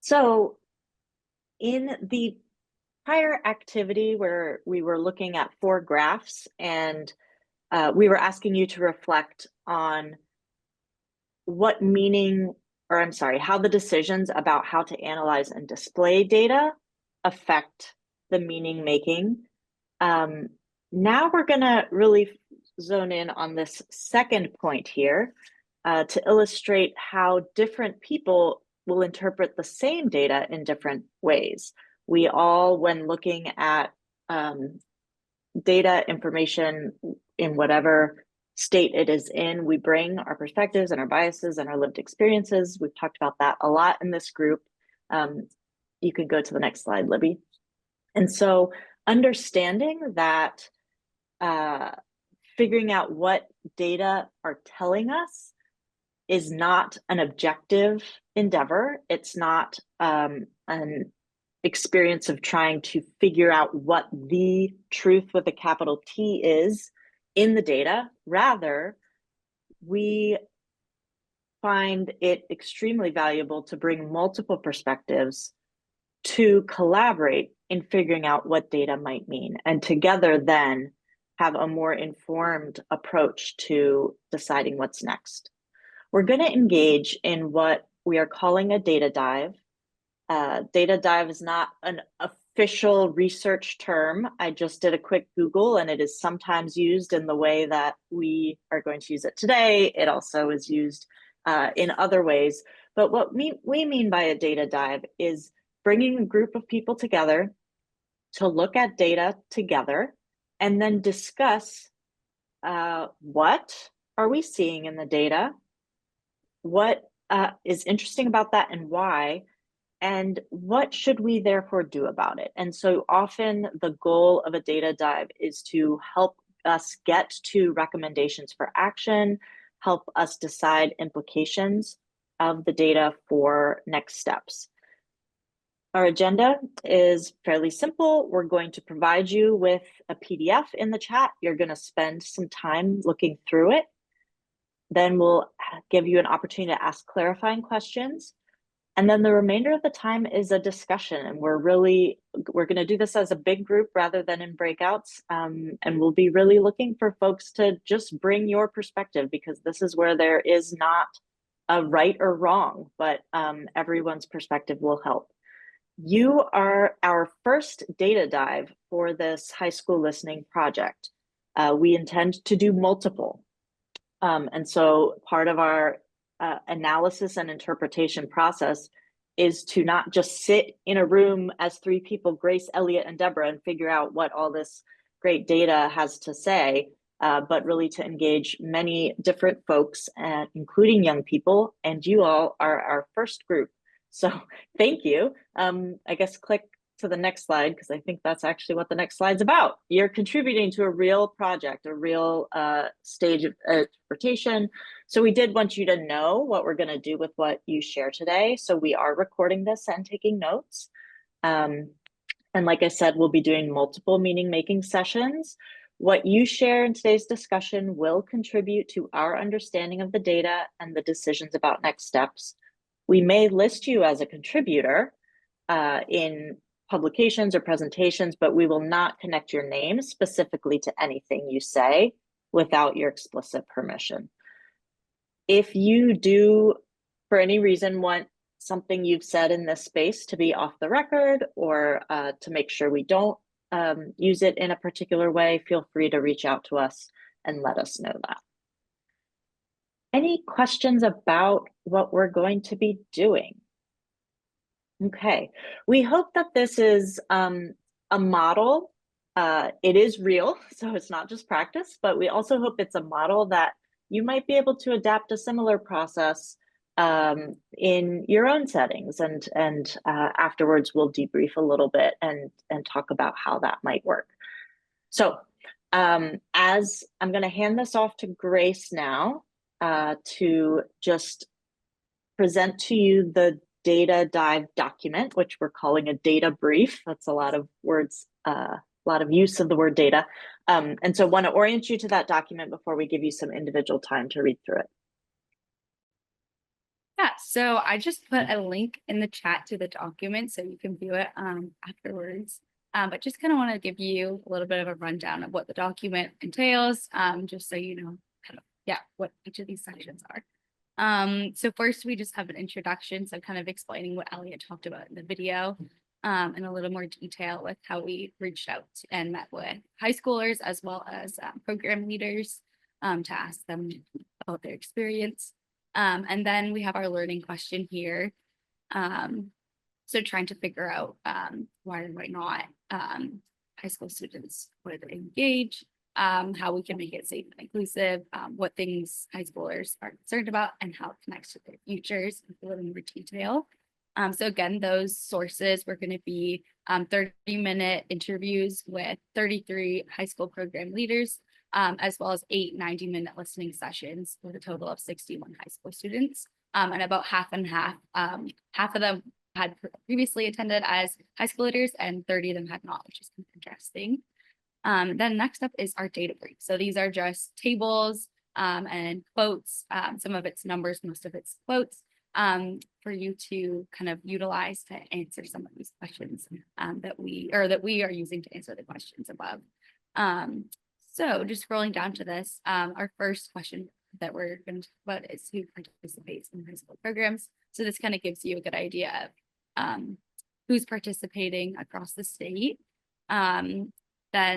So in the prior activity where we were looking at 4 graphs and we were asking you to reflect on what meaning, or I'm sorry, how the decisions about how to analyze and display data affect the meaning making. Now we're going to really zone in on this second point here to illustrate how different people will interpret the same data in different ways. We all, when looking at data information in whatever state it is in, we bring our perspectives and our biases and our lived experiences. We've talked about that a lot in this group. You could go to the next slide, Libby. And so understanding that figuring out what data are telling us is not an objective endeavor. It's not an experience of trying to figure out what the truth with a capital T is in the data. Rather, we find it extremely valuable to bring multiple perspectives to collaborate in figuring out what data might mean, and together then have a more informed approach to deciding what's next. We're going to engage in what we are calling a data dive. Data dive is not an official research term. I just did a quick Google, and it is sometimes used in the way that we are going to use it today. It also is used in other ways. But what we mean by a data dive is bringing a group of people together to look at data together and then discuss what are we seeing in the data, what is interesting about that and why, and what should we therefore do about it? And so often the goal of a data dive is to help us get to recommendations for action, help us decide implications of the data for next steps. Our agenda is fairly simple. We're going to provide you with a PDF in the chat. You're going to spend some time looking through it. Then we'll give you an opportunity to ask clarifying questions. And then the remainder of the time is a discussion. And we're going to do this as a big group rather than in breakouts. And we'll be really looking for folks to just bring your perspective, because this is where there is not a right or wrong, but everyone's perspective will help. You are our first data dive for this high school listening project. We intend to do multiple. And so part of our analysis and interpretation process is to not just sit in a room as 3 people, Grace, Elliot, and Deborah, and figure out what all this great data has to say, but really to engage many different folks, including young people, and you all are our first group. So thank you. I guess click to the next slide, because I think that's actually what the next slide's about. You're contributing to a real project, a real stage of interpretation. So we did want you to know what we're going to do with what you share today. So we are recording this and taking notes. And like I said, we'll be doing multiple meaning-making sessions. What you share in today's discussion will contribute to our understanding of the data and the decisions about next steps. We may list you as a contributor in publications or presentations, but we will not connect your name specifically to anything you say without your explicit permission. If you do, for any reason, want something you've said in this space to be off the record, or to make sure we don't use it in a particular way, feel free to reach out to us and let us know that. Any questions about what we're going to be doing? Okay, we hope that this is a model. It is real, so it's not just practice, but we also hope it's a model that you might be able to adapt a similar process in your own settings. And afterwards, we'll debrief a little bit and talk about how that might work. So as I'm going to hand this off to Grace now to just present to you the data dive document, which we're calling a data brief. That's a lot of words, a lot of use of the word data. And so I want to orient you to that document before we give you some individual time to read through it. Yeah, So I just put a link in the chat to the document so you can view it afterwards. But just kind of want to give you a little bit of a rundown of what the document entails, just so you know kind of, yeah, what each of these sections are. So first we just have an introduction, so kind of explaining what Elliot talked about in the video, in a little more detail with how we reached out and met with high schoolers as well as program leaders to ask them about their experience. And then we have our learning question here. So trying to figure out why or why not high school students would engage, how we can make it safe and inclusive, what things high schoolers are concerned about, and how it connects to their futures in a little more detail. So again, those sources were going to be 30-minute interviews with 33 high school program leaders, as well as 8 90-minute listening sessions with a total of 61 high school students. And about half and half, half of them had previously attended as high school leaders and 30 of them had not, which is kind of interesting. Then next up is our data brief. So these are just tables and quotes. Some of it's numbers, most of it's quotes, for you to kind of utilize to answer some of these questions that we are using to answer the questions above. So just scrolling down to this, our first question that we're going to talk about is who participates in high school programs. So this kind of gives you a good idea of who's participating across the state. Then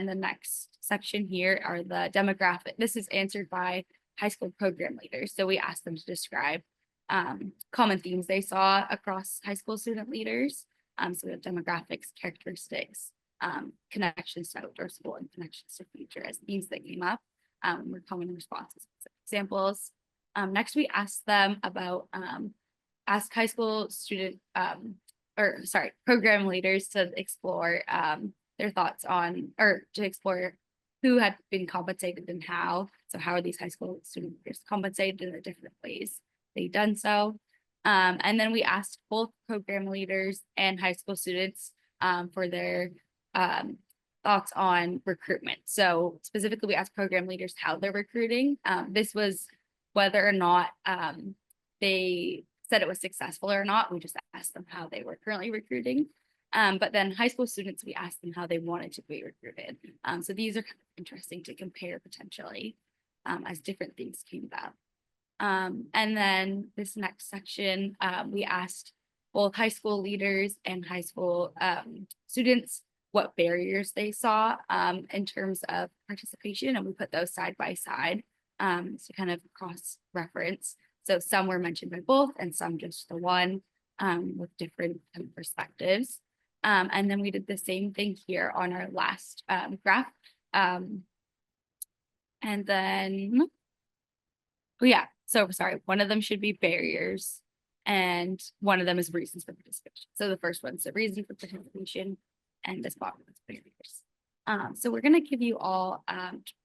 the next section here are the demographic. This is answered by high school program leaders. So we asked them to describe common themes they saw across high school student leaders. So we have demographics, characteristics, connections to outdoor school, and connections to future as themes that came up were common responses. Examples. Next, we asked them about ask high school student program leaders to explore their thoughts on, or to explore who had been compensated and how. So how are these high school student leaders compensated in the different ways they've done so? And then we asked both program leaders and high school students for their thoughts on recruitment. So specifically, we asked program leaders how they're recruiting. This was whether or not they said it was successful or not. We just asked them how they were currently recruiting. But then high school students, we asked them how they wanted to be recruited. So these are kind of interesting to compare potentially as different things came about. And then this next section, we asked both high school leaders and high school students what barriers they saw in terms of participation, and we put those side by side to kind of cross-reference. So some were mentioned by both and some just the one with different perspectives. And then we did the same thing here on our last graph. And then, oh yeah, so sorry, one of them should be barriers and one of them is reasons for participation. So the first one's the reason for participation and this bottom is barriers. So we're going to give you all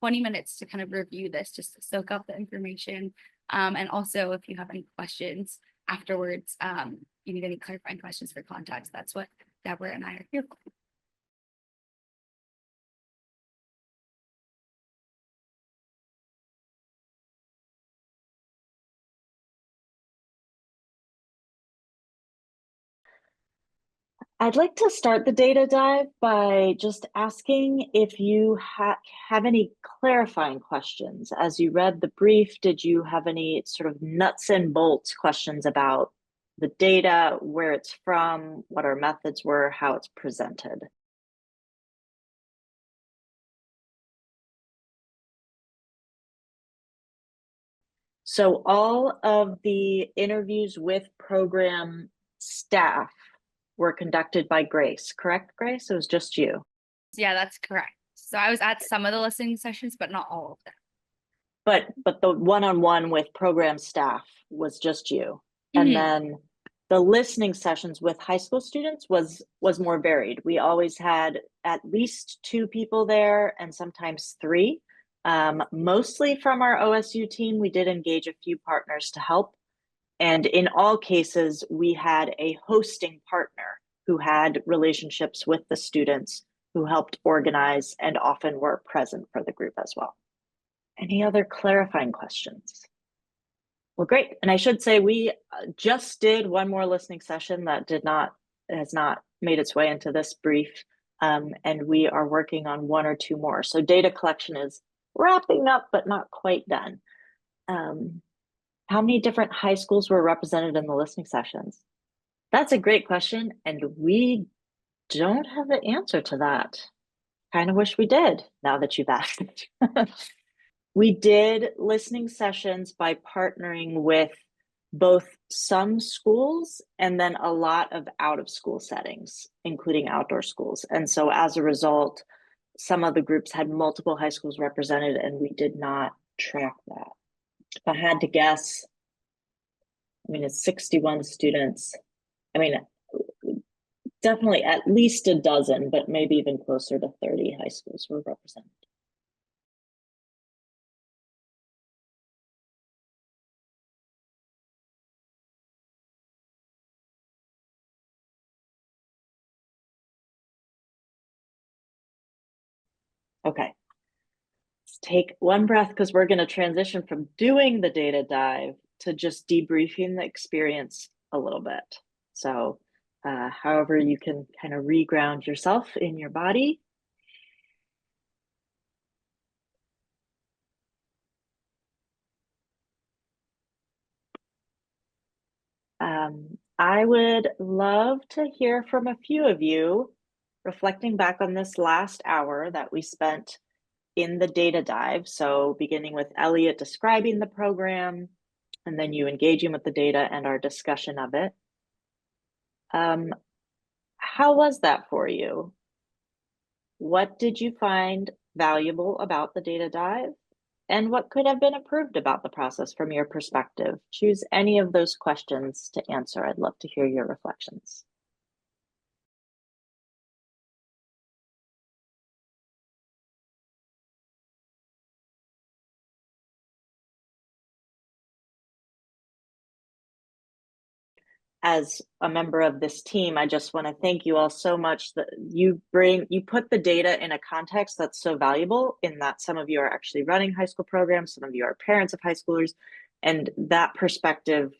20 minutes to kind of review this, just to soak up the information. And also if you have any questions afterwards, you need any clarifying questions for contacts, that's what Deborah and I are here for. I'd like to start the data dive by just asking if you have any clarifying questions. As you read the brief, did you have any sort of nuts and bolts questions about the data, where it's from, what our methods were, how it's presented? So all of the interviews with program staff were conducted by Grace, correct, Grace? It was just you. Yeah, that's correct. So I was at some of the listening sessions, but not all of them. But the one-on-one with program staff was just you. Mm-hmm. And then the listening sessions with high school students was more varied. We always had at least 2 people there and sometimes 3. Mostly from our OSU team. We did engage a few partners to help. And in all cases, we had a hosting partner who had relationships with the students, who helped organize and often were present for the group as well. Any other clarifying questions? Well, great. And I should say we just did one more listening session that has not made its way into this brief. And we are working on one or two more. So data collection is wrapping up, but not quite done. How many different high schools were represented in the listening sessions? That's a great question. And we don't have the answer to that. Kind of wish we did now that you've asked. We did listening sessions by partnering with both some schools and then a lot of out of school settings, including outdoor schools. And so as a result, some of the groups had multiple high schools represented and we did not track that. If I had to guess, I mean, it's 61 students. I mean, definitely at least a dozen, but maybe even closer to 30 high schools were represented. Okay. Let's take one breath because we're going to transition from doing the data dive to just debriefing the experience a little bit. So, however, you can kind of reground yourself in your body. I would love to hear from a few of you reflecting back on this last hour that we spent in the data dive. So beginning with Elliot describing the program, and then you engaging with the data and our discussion of it. How was that for you? What did you find valuable about the data dive? And what could have been improved about the process from your perspective? Choose any of those questions to answer. I'd love to hear your reflections. As a member of this team, I just want to thank you all so much that you put the data in a context that's so valuable, in that some of you are actually running high school programs, some of you are parents of high schoolers, and that perspective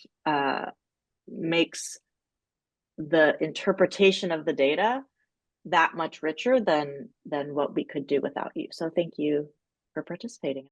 makes the interpretation of the data that much richer than what we could do without you. So thank you for participating.